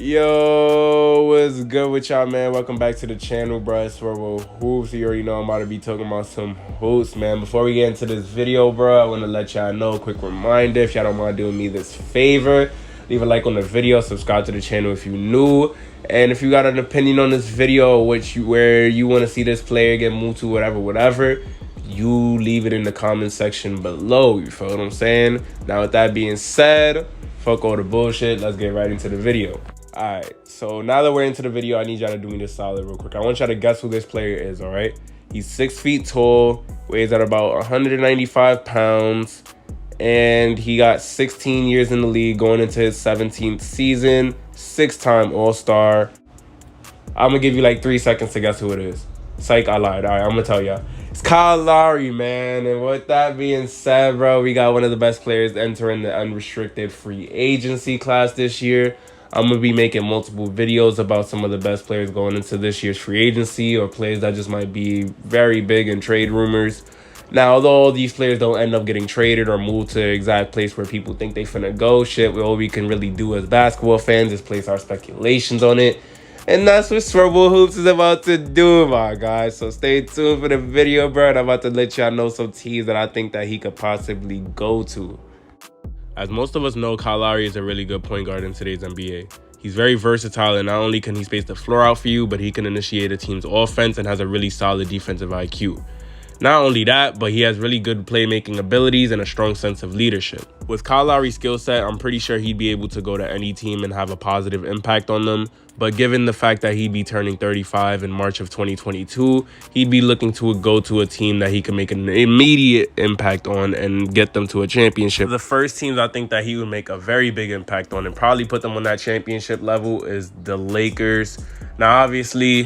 Yo, what's good with y'all, man? Welcome back to the channel, bro. It's Swervo Hoops. You already know I'm about to be talking about some hoops, man. Before we get into this video, bro, I want to let y'all know, quick reminder, if y'all don't mind doing me this favor, leave a like on the video, subscribe to the channel if you're new, and if you got an opinion on this video, where you want to see this player get moved to, whatever, you leave it in the comment section below. You feel what I'm saying? Now, with that being said, fuck all the bullshit. Let's get right into the video. Alright, so now that we're into the video, I need y'all to do me this solid real quick. I want y'all to guess who this player is, alright? He's 6 feet tall, weighs at about 195 pounds, and he got 16 years in the league, going into his 17th season, 6-time All-Star. I'm gonna give you like 3 seconds to guess who it is. Psych, I lied. Alright, I'm gonna tell y'all. It's Lowry, man. And with that being said, bro, we got one of the best players entering the unrestricted free agency class this year. I'm going to be making multiple videos about some of the best players going into this year's free agency, or players that just might be very big in trade rumors. Now, although these players don't end up getting traded or moved to the exact place where people think they finna go, all we can really do as basketball fans is place our speculations on it. And that's what Swervo Hoops is about to do, my guys. So stay tuned for the video, bro. And I'm about to let y'all know some teams that I think that he could possibly go to. As most of us know, Lowry is a really good point guard in today's NBA. He's very versatile, and not only can he space the floor out for you, but he can initiate a team's offense and has a really solid defensive IQ. Not only that, but he has really good playmaking abilities and a strong sense of leadership. With Lowry's skill set, I'm pretty sure he'd be able to go to any team and have a positive impact on them. But given the fact that he'd be turning 35 in March of 2022, he'd be looking to go to a team that he can make an immediate impact on and get them to a championship. The first teams I think that he would make a very big impact on and probably put them on that championship level is the Lakers. Now, obviously,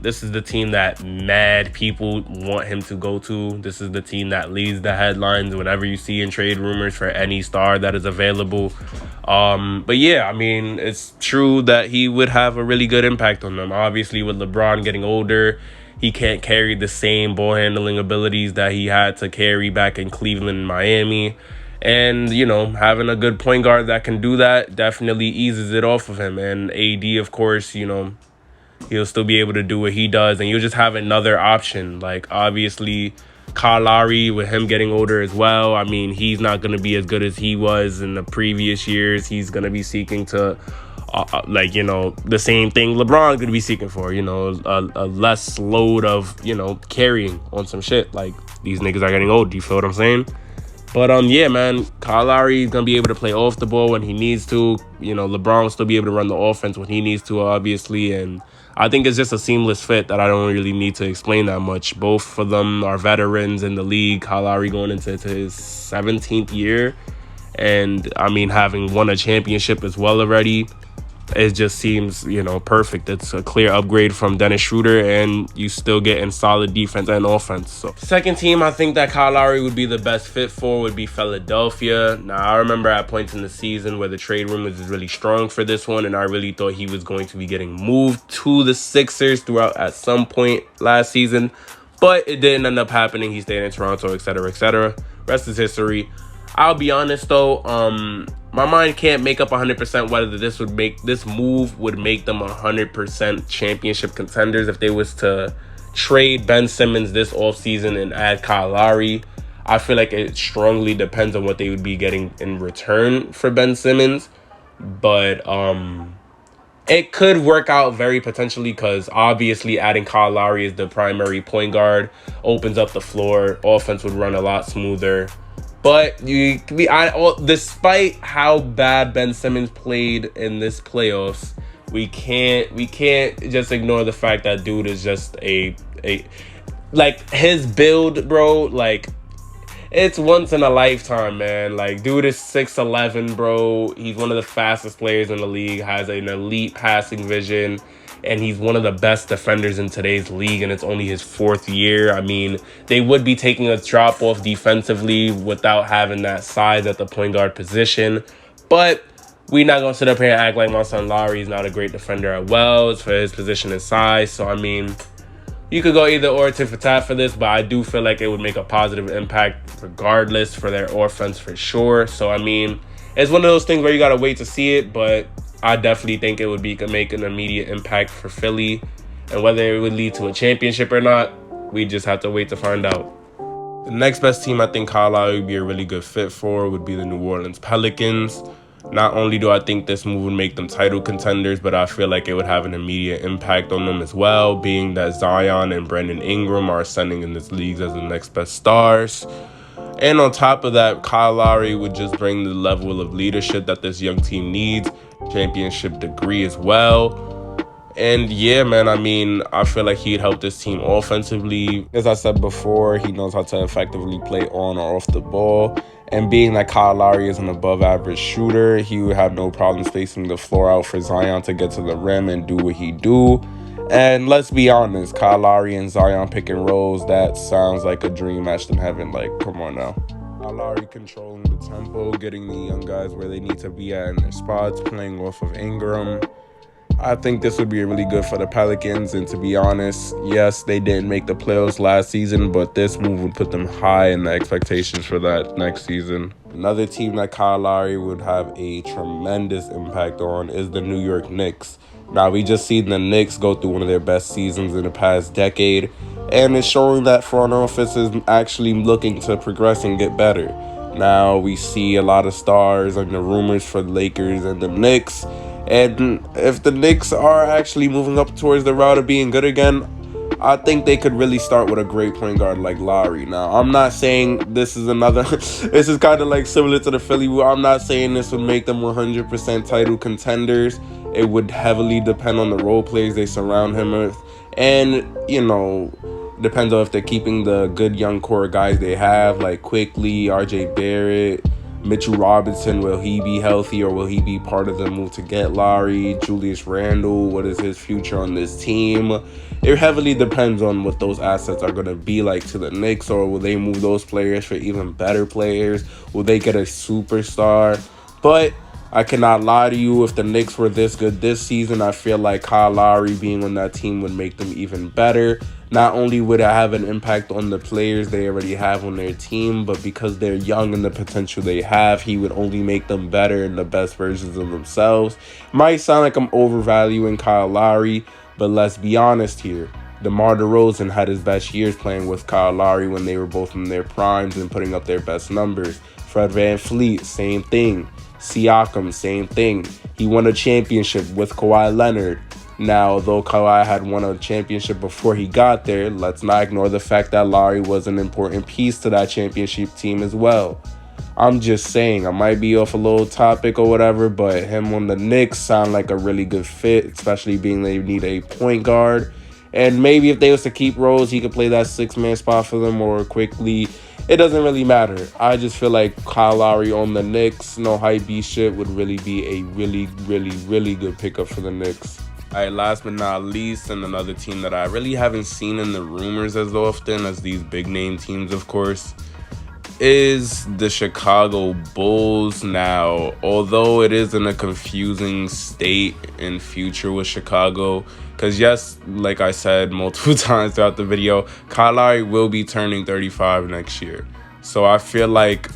this is the team that mad people want him to go to. This is the team that leads the headlines whenever you see in trade rumors for any star that is available. But yeah, I mean, it's true that he would have a really good impact on them. Obviously, with LeBron getting older, he can't carry the same ball handling abilities that he had to carry back in Cleveland and Miami. And, you know, having a good point guard that can do that definitely eases it off of him. And AD, of course, you know, he'll still be able to do what he does. And you'll just have another option. Like, obviously, Lowry, with him getting older as well, I mean, he's not going to be as good as he was in the previous years. He's going to be seeking to, like, you know, the same thing LeBron could be seeking for, you know, a less load of, you know, carrying on some shit. Like, these niggas are getting old. Do you feel what I'm saying? But, yeah, man, Lowry is going to be able to play off the ball when he needs to. You know, LeBron will still be able to run the offense when he needs to, obviously. And I think it's just a seamless fit that I don't really need to explain that much. Both of them are veterans in the league. Lowry going into his 17th year. And, I mean, having won a championship as well already, it just seems, you know, perfect. It's a clear upgrade from Dennis Schroeder, and you still getting solid defense and offense. So, second team I think that Lowry would be the best fit for would be Philadelphia. Now, I remember at points in the season where the trade rumors is really strong for this one, and I really thought he was going to be getting moved to the Sixers throughout at some point last season, but it didn't end up happening. He stayed in Toronto, etc., etc. Rest is history. I'll be honest though, my mind can't make up 100% whether this move would make them 100% championship contenders if they was to trade Ben Simmons this offseason and add Lowry. I feel like it strongly depends on what they would be getting in return for Ben Simmons. But it could work out very potentially, because obviously adding Lowry as the primary point guard opens up the floor. Offense would run a lot smoother. But despite how bad Ben Simmons played in this playoffs, we can't just ignore the fact that dude is just like, his build, bro. Like, it's once in a lifetime, man. Like, dude is 6'11", bro. He's one of the fastest players in the league. Has an elite passing vision. And he's one of the best defenders in today's league, and it's only his 4th year. I mean, they would be taking a drop-off defensively without having that size at the point guard position. But we're not going to sit up here and act like my son Lowry is not a great defender as well. It's for his position and size. So, I mean, you could go either or, tit for tat for this, but I do feel like it would make a positive impact regardless for their offense for sure. So, I mean, it's one of those things where you got to wait to see it, but I definitely think it would make an immediate impact for Philly. And whether it would lead to a championship or not, we just have to wait to find out. The next best team I think Kyle Lowry would be a really good fit for would be the New Orleans Pelicans. Not only do I think this move would make them title contenders, but I feel like it would have an immediate impact on them as well, being that Zion and Brandon Ingram are ascending in this league as the next best stars. And on top of that, Kyle Lowry would just bring the level of leadership that this young team needs, championship degree as well. And yeah, man, I mean, I feel like he'd help this team offensively. As I said before, he knows how to effectively play on or off the ball. And being that Kyle Lowry is an above-average shooter, he would have no problem spacing the floor out for Zion to get to the rim and do what he do. And let's be honest, Kyle Lowry and Zion pick and rolls, that sounds like a dream match in heaven. Like, come on now. Kyle Lowry controlling the tempo, getting the young guys where they need to be at in their spots, playing off of Ingram. I think this would be really good for the Pelicans, and to be honest, yes, they didn't make the playoffs last season, but this move would put them high in the expectations for that next season. Another team that Kyle Lowry would have a tremendous impact on is the New York Knicks. Now, we just seen the Knicks go through one of their best seasons in the past decade, and it's showing that front office is actually looking to progress and get better. Now, we see a lot of stars and the rumors for the Lakers and the Knicks. And if the Knicks are actually moving up towards the route of being good again, I think they could really start with a great point guard like Lowry. Now, I'm not saying this is another... this is kind of like similar to the Philly. I'm not saying this would make them 100% title contenders. It would heavily depend on the role players they surround him with. And, you know, depends on if they're keeping the good young core guys they have, like Quickly, RJ Barrett, Mitchell Robinson. Will he be healthy, or will he be part of the move to get Lowry? Julius Randle, what is his future on this team? It heavily depends on what those assets are going to be like to the Knicks, or will they move those players for even better players? Will they get a superstar? But I cannot lie to you, if the Knicks were this good this season, I feel like Kyle Lowry being on that team would make them even better. Not only would it have an impact on the players they already have on their team, but because they're young and the potential they have, he would only make them better and the best versions of themselves. Might sound like I'm overvaluing Kyle Lowry, but let's be honest here. DeMar DeRozan had his best years playing with Kyle Lowry when they were both in their primes and putting up their best numbers. Fred VanVleet, same thing. Siakam, same thing. He won a championship with Kawhi Leonard. Now, though Kawhi had won a championship before he got there, let's not ignore the fact that Lowry was an important piece to that championship team as well. I'm just saying, I might be off a little topic or whatever, but him on the Knicks sound like a really good fit, especially being they need a point guard. And maybe if they was to keep Rose, he could play that six-man spot for them more quickly. It doesn't really matter. I just feel like Kyle Lowry on the Knicks, no hype beast shit, would really be a really good pickup for the Knicks. All right, last but not least, and another team that I really haven't seen in the rumors as often as these big name teams, of course, is the Chicago Bulls. Now, although it is in a confusing state in future with Chicago, because yes, like I said multiple times throughout the video, Kyle Lowry will be turning 35 next year. So I feel like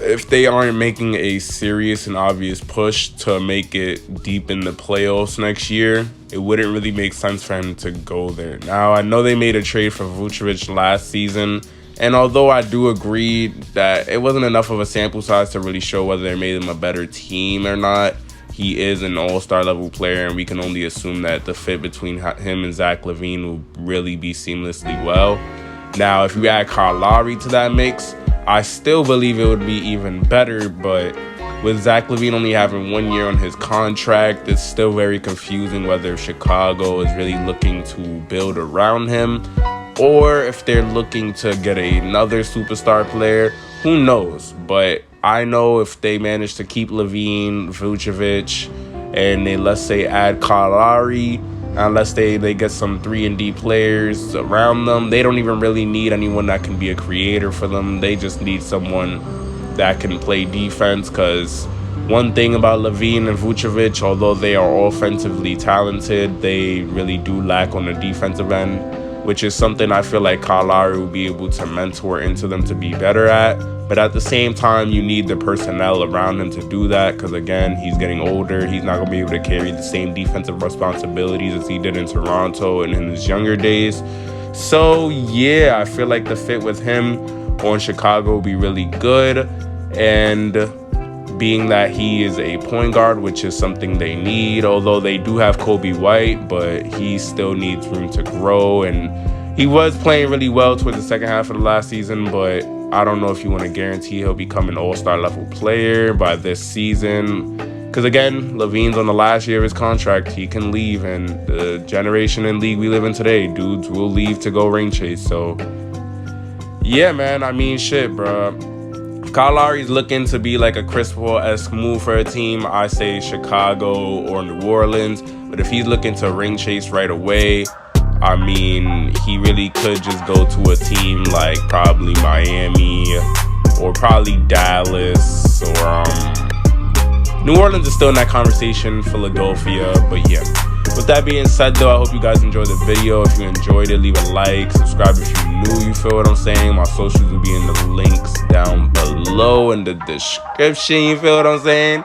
if they aren't making a serious and obvious push to make it deep in the playoffs next year, it wouldn't really make sense for him to go there. Now, I know they made a trade for Vucevic last season, and although I do agree that it wasn't enough of a sample size to really show whether they made him a better team or not, he is an all-star level player, and we can only assume that the fit between him and Zach LaVine will really be seamlessly well. Now, if you add Kyle Lowry to that mix, I still believe it would be even better, but with Zach LaVine only having 1 year on his contract, it's still very confusing whether Chicago is really looking to build around him or if they're looking to get another superstar player. Who knows? But I know if they manage to keep LaVine, Vucevic, and they, let's say, add Kyle Lowry, unless they get some 3-and-D players around them, they don't even really need anyone that can be a creator for them. They just need someone that can play defense, because one thing about LaVine and Vucevic, although they are offensively talented, they really do lack on the defensive end, which is something I feel like Kyle Lowry will be able to mentor into them to be better at. But at the same time, you need the personnel around him to do that because, again, he's getting older. He's not going to be able to carry the same defensive responsibilities as he did in Toronto and in his younger days. So, yeah, I feel like the fit with him on Chicago will be really good. And being that he is a point guard, which is something they need, although they do have Kobe White, but he still needs room to grow. And he was playing really well towards the second half of the last season, but I don't know if you want to guarantee he'll become an all-star level player by this season. Because, again, LaVine's on the last year of his contract. He can leave, and the generation and league we live in today, dudes will leave to go ring chase. So, yeah, man, I mean, shit, bro. If Kyle Lowry's looking to be like a Chris Paul-esque move for a team, I say Chicago or New Orleans. But if he's looking to ring chase right away, I mean, he really could just go to a team like probably Miami or probably Dallas or New Orleans is still in that conversation, Philadelphia, but yeah. With that being said, though, I hope you guys enjoyed the video. If you enjoyed it, leave a like, subscribe if you're new, you feel what I'm saying? My socials will be in the links down below in the description, you feel what I'm saying?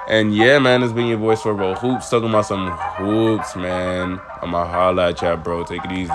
And yeah, man, it's been your voice for Hoops, talking about some hoops, man. I'ma holla at y'all, bro. Take it easy.